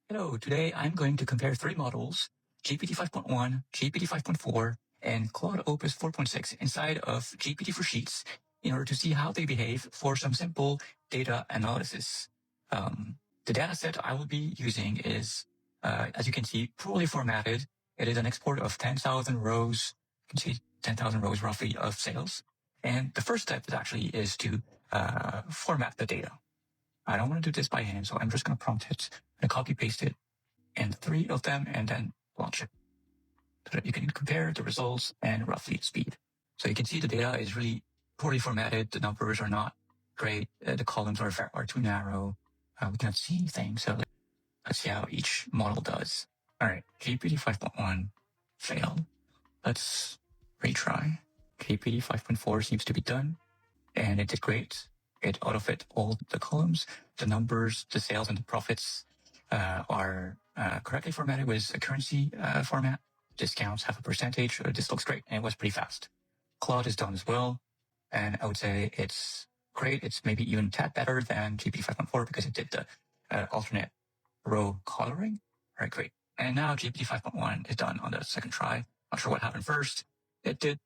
Hello, today I'm going to compare three models, GPT-5.1, GPT-5.4, and Claude Opus 4.6 inside of GPT for Sheets in order to see how they behave for some simple data analysis. The data set I will be using is, as you can see, poorly formatted. It is an export of 10,000 rows. You can see 10,000 rows roughly of sales. And the first step is to format the data. I don't want to do this by hand, so I'm just going to prompt it and copy paste it and three of them and then launch it so that you can compare the results and roughly the speed. So you can see the data is really poorly formatted. The numbers are not great. The columns are too narrow. We cannot see anything. So let's see how each model does. All right. GPT 5.1 failed. Let's retry. GPT 5.4 seems to be done and it did great. It auto-fit all the columns. The numbers, the sales, and the profits are correctly formatted with a currency format. Discounts have a percentage. This looks great, and it was pretty fast. Claude is done as well, and I would say it's great. It's maybe even a tad better than GPT 5.4 because it did the alternate row coloring. All right, great. And now GPT 5.1 is done on the second try. Not sure what happened first. It did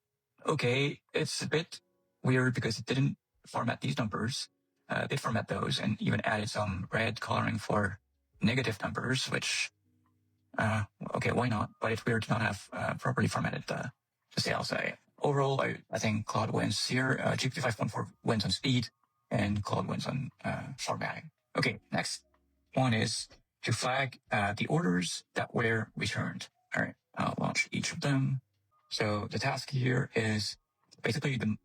okay. It's a bit weird because it didn't format these numbers. Did format those and even added some red coloring for negative numbers, which, okay, why not? But it's weird to not have properly formatted the sales. Overall, I think Claude wins here. GPT 5.4 wins on speed and Claude wins on formatting. Okay, next one is to flag the orders that were returned. All right, I'll launch each of them. So the task here is basically the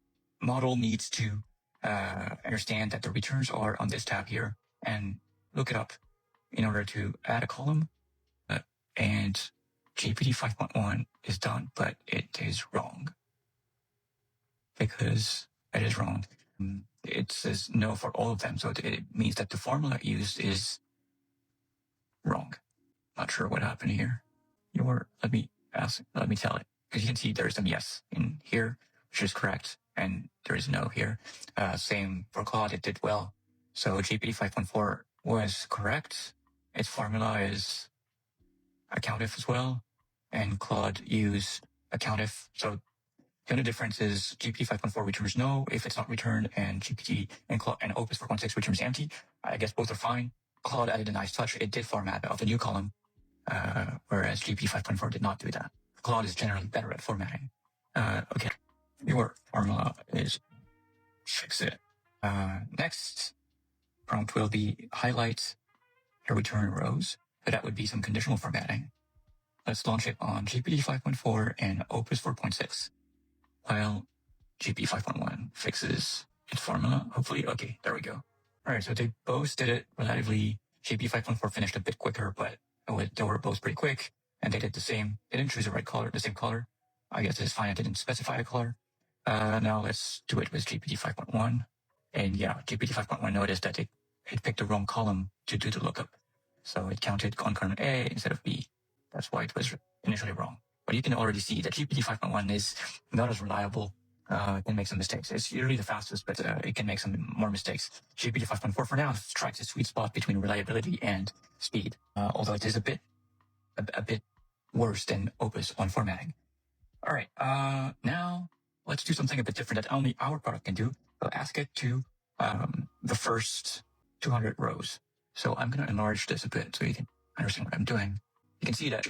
model needs to understand that the returns are on this tab here and look it up in order to add a column. And GPT 5.1 is done, but it is wrong because it is wrong. It says no for all of them. So it means that the formula used is wrong. Not sure what happened here. Let me tell it. Because you can see there's some yes in here, which is correct. And there is no here. Same for Claude, it did well. So GPT 5.4 was correct. Its formula is accountif as well. And Claude used accountif. So the only difference is GPT 5.4 returns no if it's not returned, and GPT and Opus 4.6 returns empty. I guess both are fine. Claude added a nice touch. It did format of the new column, whereas GPT 5.4 did not do that. Claude is generally better at formatting. Okay. Your formula is fix it. Next prompt will be highlight your return rows. So that would be some conditional formatting. Let's launch it on GPT 5.4 and Opus 4.6 while GPT 5.1 fixes its formula. Hopefully, okay, there we go. All right, so they both did it relatively. GPT 5.4 finished a bit quicker, but they were both pretty quick and they did the same. They didn't choose the same color. I guess it's fine. I didn't specify a color. Now let's do it with GPT 5.1. And yeah, GPT 5.1 noticed that it picked the wrong column to do the lookup. So it counted on column A instead of B. That's why it was initially wrong. But you can already see that GPT 5.1 is not as reliable. It can make some mistakes. It's usually the fastest, but it can make some more mistakes. GPT 5.4 for now strikes a sweet spot between reliability and speed, although it is a bit worse than Opus on formatting. All right, now let's do something a bit different that only our product can do. So ask it to the first 200 rows. So I'm going to enlarge this a bit so you can understand what I'm doing. You can see that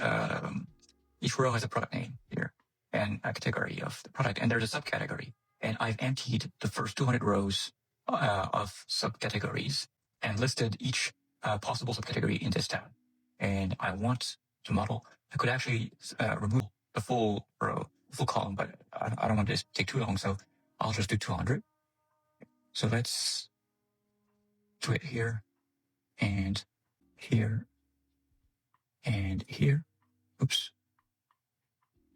each row has a product name here and a category of the product, and there's a subcategory. And I've emptied the first 200 rows of subcategories and listed each possible subcategory in this tab. And I want to model. I could actually remove the full row, full column, but I don't want this to take too long, so I'll just do 200. So let's do it here and here and here. Oops.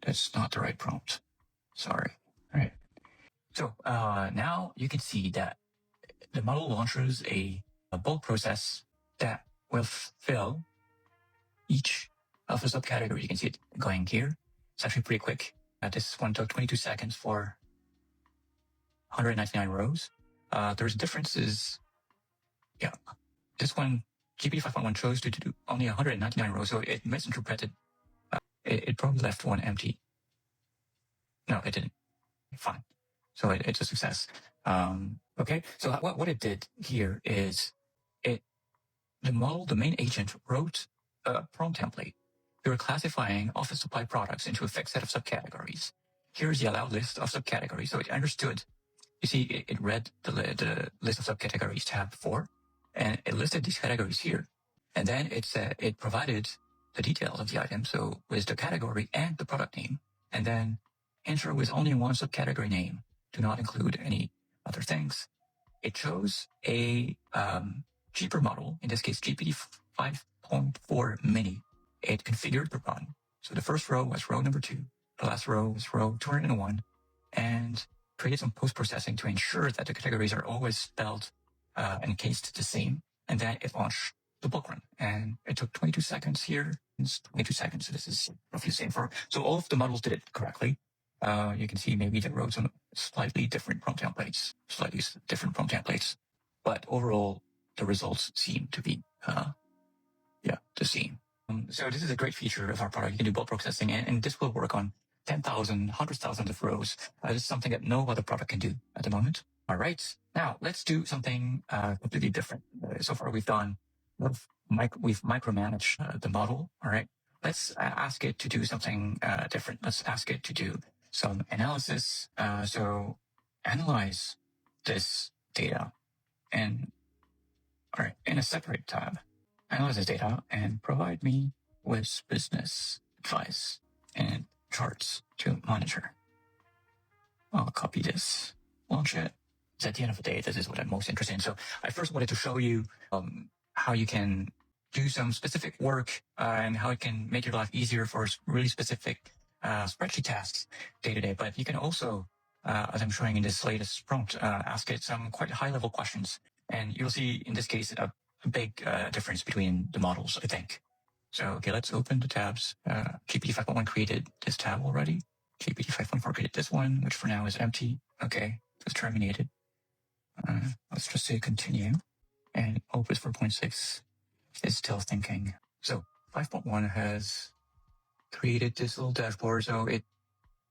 That's not the right prompt. Sorry. All right. So now you can see that the model launches a bulk process that will fill each of the subcategories. You can see it going here. It's actually pretty quick. This one took 22 seconds for 199 rows. There's differences. Yeah. This one GPT-5.1 chose to do only 199 rows, so it misinterpreted. It probably left one empty. No, it didn't. Fine. So it's a success. Okay. So what it did here is the main agent wrote a prompt template. We were classifying office supply products into a fixed set of subcategories. Here's the allowed list of subcategories. So it understood. You see, it read the list of subcategories tab 4, and it listed these categories here. And then it provided the details of the item, so with the category and the product name. And then enter with only one subcategory name. Do not include any other things. It chose a cheaper model, in this case GPT-5.4 mini. It configured the run. So the first row was row number 2. The last row was row 201. And created some post-processing to ensure that the categories are always spelled and cased the same. And then it launched the bulk run. And it took 22 seconds here. It's 22 seconds. So this is roughly the same so all of the models did it correctly. You can see maybe they wrote some slightly different prompt templates, but overall the results seem to be, the same. So this is a great feature of our product. You can do bulk processing, and this will work on 10,000, hundreds of thousands of rows. This is something that no other product can do at the moment. All right. Now let's do something completely different. So far we've micromanaged the model. All right. Let's ask it to do something different. Let's ask it to do some analysis. So analyze this data in a separate tab. Analyze this data and provide me with business advice and charts to monitor. I'll copy this, launch it. At the end of the day, this is what I'm most interested in. So I first wanted to show you how you can do some specific work and how it can make your life easier for really specific spreadsheet tasks day to day. But you can also, as I'm showing in this latest prompt, ask it some quite high-level questions. And you'll see in this case a big difference between the models, I think. So, okay, let's open the tabs. GPT-5.1 created this tab already. GPT-5.4 created this one, which for now is empty. Okay, it's terminated. Let's just say continue. And Opus 4.6 is still thinking. So 5.1 has created this little dashboard. So it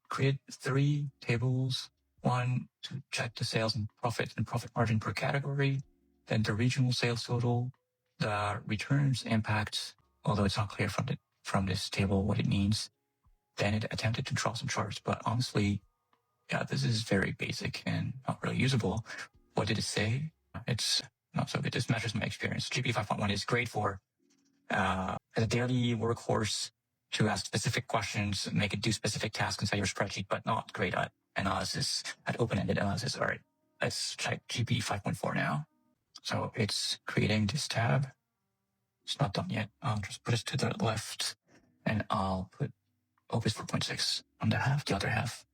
created 3 tables. One to check the sales and profit margin per category. Then the regional sales total, the returns impact, although it's not clear from this table what it means. Then it attempted to draw some charts, but honestly, this is very basic and not really usable. What did it say? It's not so good. This measures my experience. GPT-5.1 is great for as a daily workhorse to ask specific questions, make it do specific tasks inside your spreadsheet, but not great at analysis, at open-ended analysis. All right, let's check GPT-5.4 now. So it's creating this tab. It's not done yet. I'll just put it to the left, and I'll put Opus 4.6 on the other half.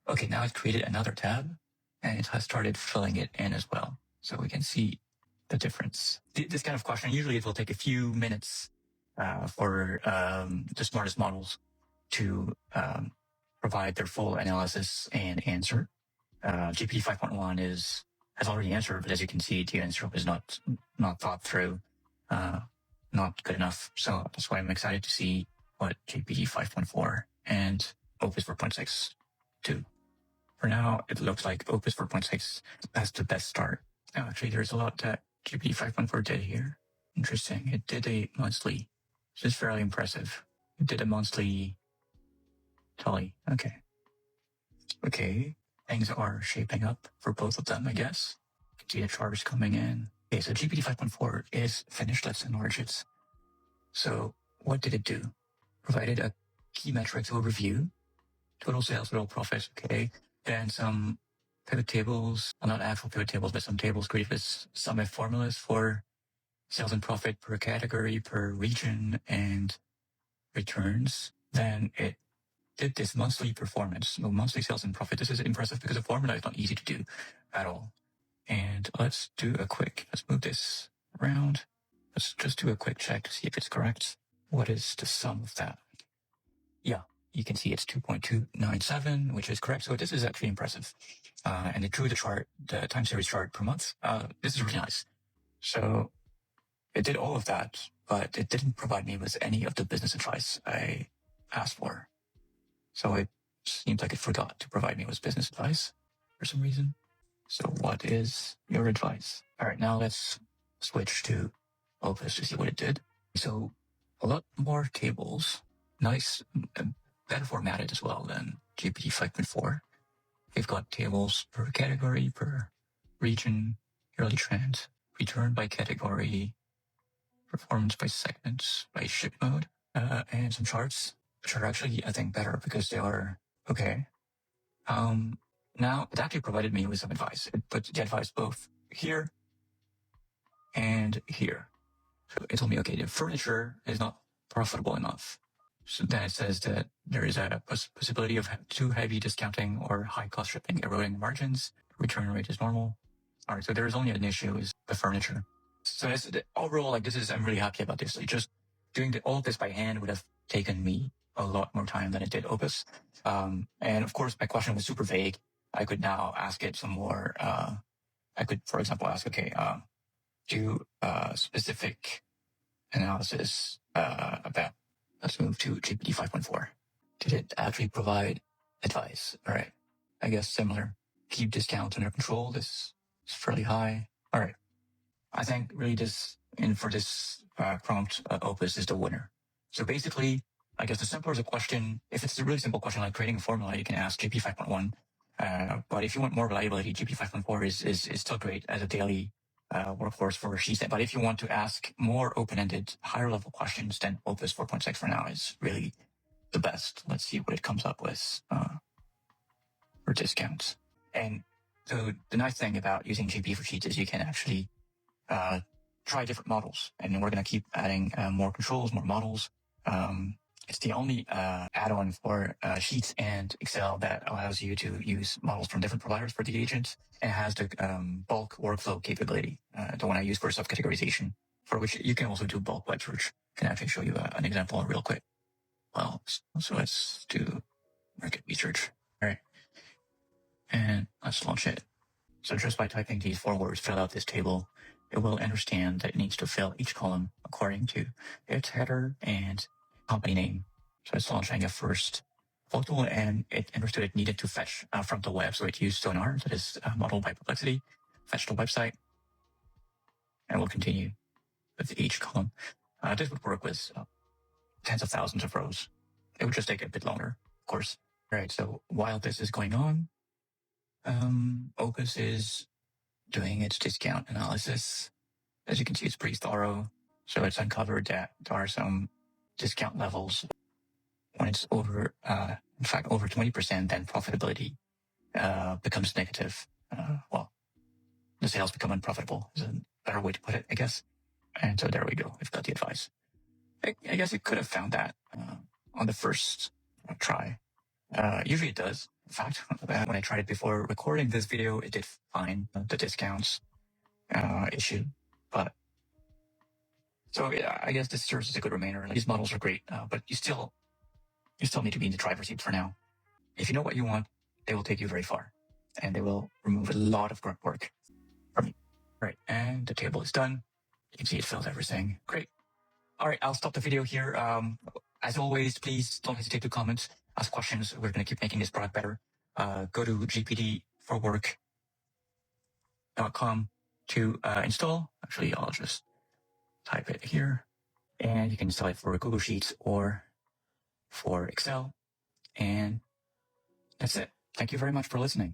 Okay, now it's created another tab, and it has started filling it in as well. So we can see the difference. This kind of question, usually it will take a few minutes for the smartest models to provide their full analysis and answer. GPT-5.1 has already answered, but as you can see, the answer is not thought through, not good enough. So that's why I'm excited to see what GPT-5.4 and Opus 4.6 do. For now, it looks like Opus 4.6 has the best start. Actually, there's a lot that GPT-5.4 did here. Interesting. It did a monthly. This is fairly impressive. It did a monthly tally. Okay. Things are shaping up for both of them, I guess. You can see the charts coming in. Okay, so GPT-5.4 is finished. Let's enlarge it. So what did it do? Provided a key metrics overview, total sales, total profits. Okay. Then some pivot tables, well, not actual pivot tables, but some tables created with some formulas for sales and profit per category, per region, and returns. Then it did this monthly performance, monthly sales and profit. This is impressive because the formula is not easy to do at all. And let's move this around. Let's just do a quick check to see if it's correct. What is the sum of that? Yeah, you can see it's 2.297, which is correct. So this is actually impressive. And it drew the time series chart per month. This is really nice. So it did all of that, but it didn't provide me with any of the business advice I asked for. So it seems like it forgot to provide me with business advice for some reason. So what is your advice? All right, now let's switch to Opus to see what it did. So a lot more tables, nice, better formatted as well than GPT 5.4. They've got tables per category, per region, yearly trend, return by category, performance by segments, by ship mode, and some charts, which are actually, I think, better because they are okay. Now, it actually provided me with some advice. It put the advice both here and here. So it told me, okay, the furniture is not profitable enough. So then it says that there is a possibility of too heavy discounting or high cost shipping eroding margins. Return rate is normal. All right, so there is only an issue is the furniture. So overall, I'm really happy about this. Like just doing all of this by hand would have taken me a lot more time than it did Opus. And of course, my question was super vague. I could now ask it some more. I could, for example, ask, okay, do specific analysis about, let's move to GPT 5.4. Did it actually provide advice? All right. I guess similar. Keep discounts under control. This is fairly high. All right. I think really for this prompt, Opus is the winner. So basically, I guess the simpler the question, if it's a really simple question like creating a formula, you can ask GPT 5.1. But if you want more reliability, GPT 5.4 is still great as a daily workhorse for sheets. But if you want to ask more open-ended, higher-level questions, then Opus 4.6 for now is really the best. Let's see what it comes up with for discounts. And so the nice thing about using GP for sheets is you can actually try different models, and we're going to keep adding more controls, more models. It's the only add-on for Sheets and Excel that allows you to use models from different providers for the agents, and has the bulk workflow capability, the one I use for subcategorization, for which you can also do bulk web search. I can actually show you an example real quick. Well, so let's do market research. All right. And let's launch it. So just by typing these 4 words, fill out this table, it will understand that it needs to fill each column according to its header and company name. So it's launching a first photo, and it understood it needed to fetch from the web. So it used Sonar, that is modeled by Perplexity, fetch the website, and we'll continue with each column. This would work with tens of thousands of rows. It would just take a bit longer, of course. All right, so while this is going on, Opus is doing its discount analysis. As you can see, it's pretty thorough. So it's uncovered that there are some discount levels. When it's over, in fact, over 20%, then profitability becomes negative. Well, the sales become unprofitable is a better way to put it, I guess. And so there we go. We've got the advice. I guess it could have found that on the first try. Usually it does. In fact, when I tried it before recording this video, it did find the discounts issue. But so yeah, I guess this serves as a good reminder. These models are great, but you still need to be in the driver's seat for now. If you know what you want, they will take you very far, and they will remove a lot of grunt work from you. Right, and the table is done. You can see it fills everything. Great. All right, I'll stop the video here. As always, please don't hesitate to comment, ask questions. We're going to keep making this product better. Go to gpt4work.com to install. Actually, I'll just type it here, and you can install it for Google Sheets or for Excel. And that's it. Thank you very much for listening.